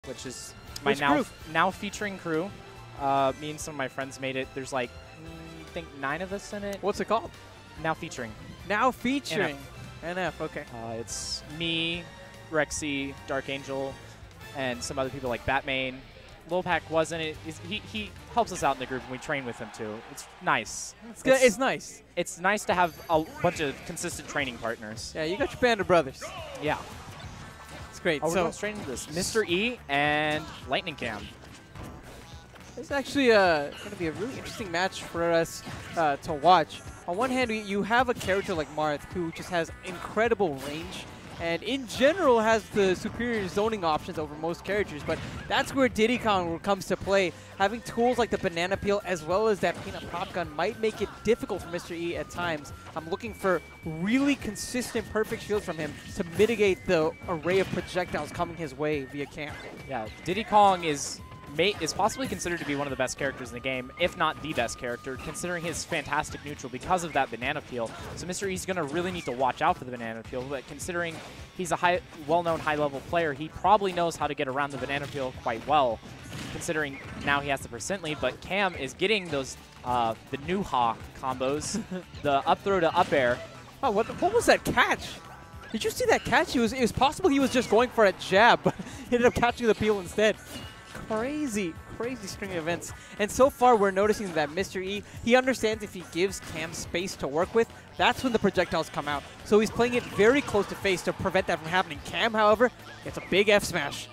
which is my now featuring crew. Me and some of my friends made it. There's like, I think 9 of us in it. What's it called? Now featuring. Now featuring. NF, okay. It's me, Rexy, Dark Angel, and some other people like Batman. Lilpac wasn't it. He helps us out in the group and we train with him too. It's nice. It's good. It's nice. It's nice to have a bunch of consistent training partners. Yeah, you got your band of brothers. Yeah. It's great. Oh, we're going straight into this. Mr. E and LightningCam. This is actually going to be a really interesting match for us to watch. On one hand, you have a character like Marth who just has incredible range and in general has the superior zoning options over most characters, but that's where Diddy Kong comes to play. Having tools like the banana peel as well as that peanut pop gun might make it difficult for Mr. E at times. I'm looking for really consistent perfect shields from him to mitigate the array of projectiles coming his way via camp. Yeah, Diddy Kong is possibly considered to be one of the best characters in the game, if not the best character, considering his fantastic neutral because of that banana peel. So Mr. E's going to really need to watch out for the banana peel, but considering he's a well-known high-level player, he probably knows how to get around the banana peel quite well, considering now he has the percent lead, but Cam is getting those the new Hawk combos, the up throw to up air. Oh, what was that catch? Did you see that catch? It was possible he was just going for a jab, but he ended up catching the peel instead. Crazy string of events. And so far, we're noticing that Mr. E, he understands if he gives Cam space to work with, that's when the projectiles come out. So he's playing it very close to face to prevent that from happening. Cam, however, gets a big F smash.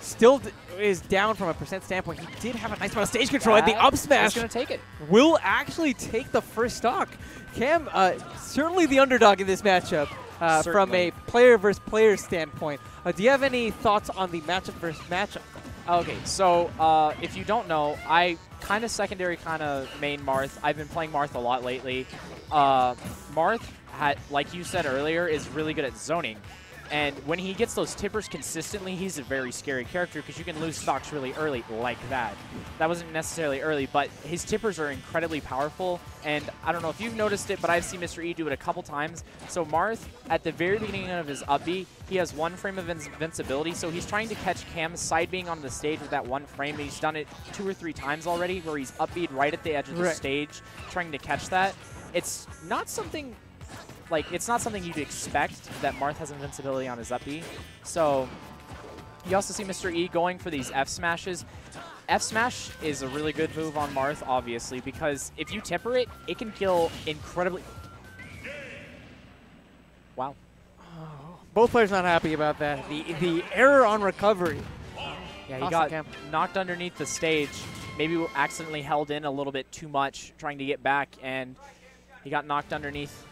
Still is down from a percent standpoint. He did have a nice amount of stage control, and the up smash going to take it. Will actually take the first stock. Cam, certainly the underdog in this matchup from a player versus player standpoint. Do you have any thoughts on the matchup versus matchup? Okay, so if you don't know, I kind of secondary, kind of main Marth. I've been playing Marth a lot lately. Marth, like you said earlier, is really good at zoning. And when he gets those tippers consistently, he's a very scary character because you can lose stocks really early like that. That wasn't necessarily early, but his tippers are incredibly powerful. And I don't know if you've noticed it, but I've seen Mr. E do it a couple times. So Marth, at the very beginning of his up B, he has 1 frame of invincibility. So he's trying to catch Cam side being on the stage with that 1 frame. And he's done it 2 or 3 times already where he's up B'd right at the edge of the stage trying to catch that. It's not something... it's not something you'd expect that Marth has invincibility on his up B. So you also see Mr. E going for these F smashes. F smash is a really good move on Marth, obviously, because if you tipper it, it can kill incredibly... Wow. Oh, both players not happy about that. The error on recovery. Yeah, he got knocked underneath the stage. Maybe accidentally held in a little bit too much trying to get back, and he got knocked underneath.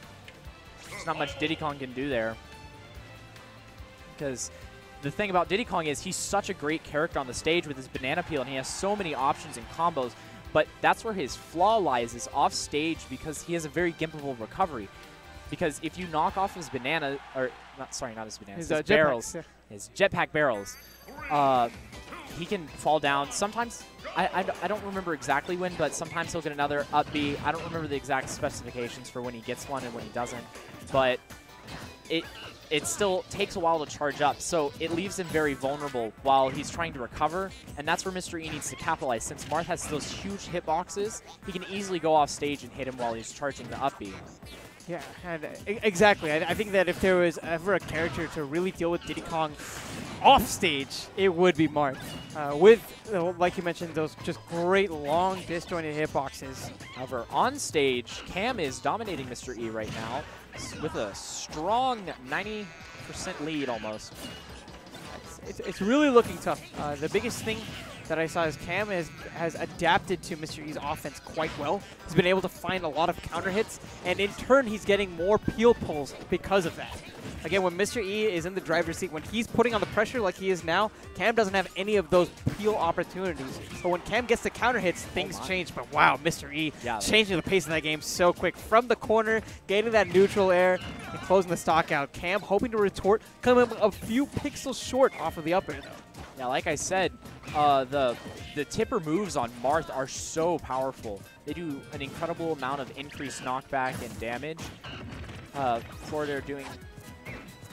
There's not much Diddy Kong can do there. Because the thing about Diddy Kong is he's such a great character on the stage with his banana peel, and he has so many options and combos. But that's where his flaw lies, is off stage, because he has a very gimpable recovery. Because if you knock off his banana, or not his bananas, his barrels, his jetpack barrels, he can fall down. Sometimes, I don't remember exactly when, but sometimes he'll get another up B. I don't remember the exact specifications for when he gets one and when he doesn't. But it still takes a while to charge up, so it leaves him very vulnerable while he's trying to recover, and that's where Mr. E needs to capitalize. Since Marth has those huge hitboxes, he can easily go off stage and hit him while he's charging the up B. Yeah, and exactly. I think that if there was ever a character to really deal with Diddy Kong off stage, it would be Marth. With, like you mentioned, those just great long disjointed hitboxes. However, on stage, Cam is dominating Mr. E right now with a strong 90% lead almost. It's really looking tough. The biggest thing that I saw is Cam has adapted to Mr. E's offense quite well. He's been able to find a lot of counter hits, and in turn, he's getting more peel pulls because of that. Again, when Mr. E is in the driver's seat, when he's putting on the pressure like he is now, Cam doesn't have any of those peel opportunities. But when Cam gets the counter hits, things change. But wow, Mr. E changing the pace of that game so quick. From the corner, getting that neutral air, and closing the stock out. Cam hoping to retort, coming a few pixels short off of the up air, though. Yeah, like I said, the tipper moves on Marth are so powerful. They do an incredible amount of increased knockback and damage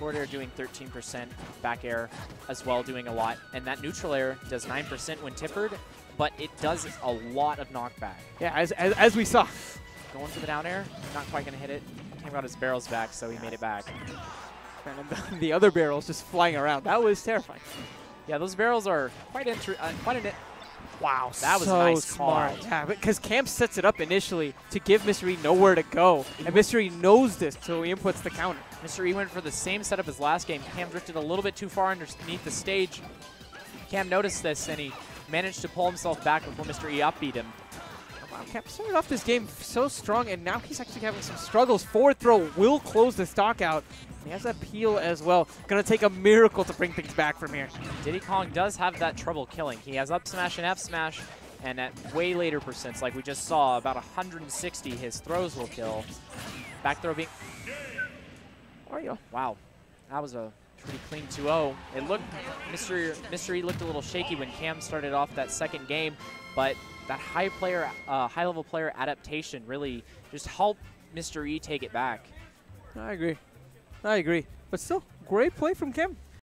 forward air doing 13%, back air as well doing a lot, and that neutral air does 9% when tippered, but it does a lot of knockback. Yeah, as we saw. Going for the down air, not quite going to hit it. Cam got his barrels back, so he made it back. And the other barrels just flying around. That was terrifying. Yeah, those barrels are quite wow, that was so a nice smart. call. Yeah, because Cam sets it up initially to give Mr. E nowhere to go, and Mr. E knows this, so he inputs the counter. Mr. E went for the same setup as last game. Cam drifted a little bit too far underneath the stage. Cam noticed this, and he managed to pull himself back before Mr. E upbeat him. Wow, Cam started off this game so strong, and now he's actually having some struggles. Forward throw will close the stock out. He has that peel as well. Going to take a miracle to bring things back from here. Diddy Kong does have that trouble killing. He has up smash and F smash, and at way later percents, like we just saw, about 160, his throws will kill. Back throw being... There you go. Wow, that was a pretty clean 2-0. It looked, Mr. E looked a little shaky when Cam started off that second game, but that high-level player adaptation really just helped Mr. E take it back. I agree. But still, great play from Cam.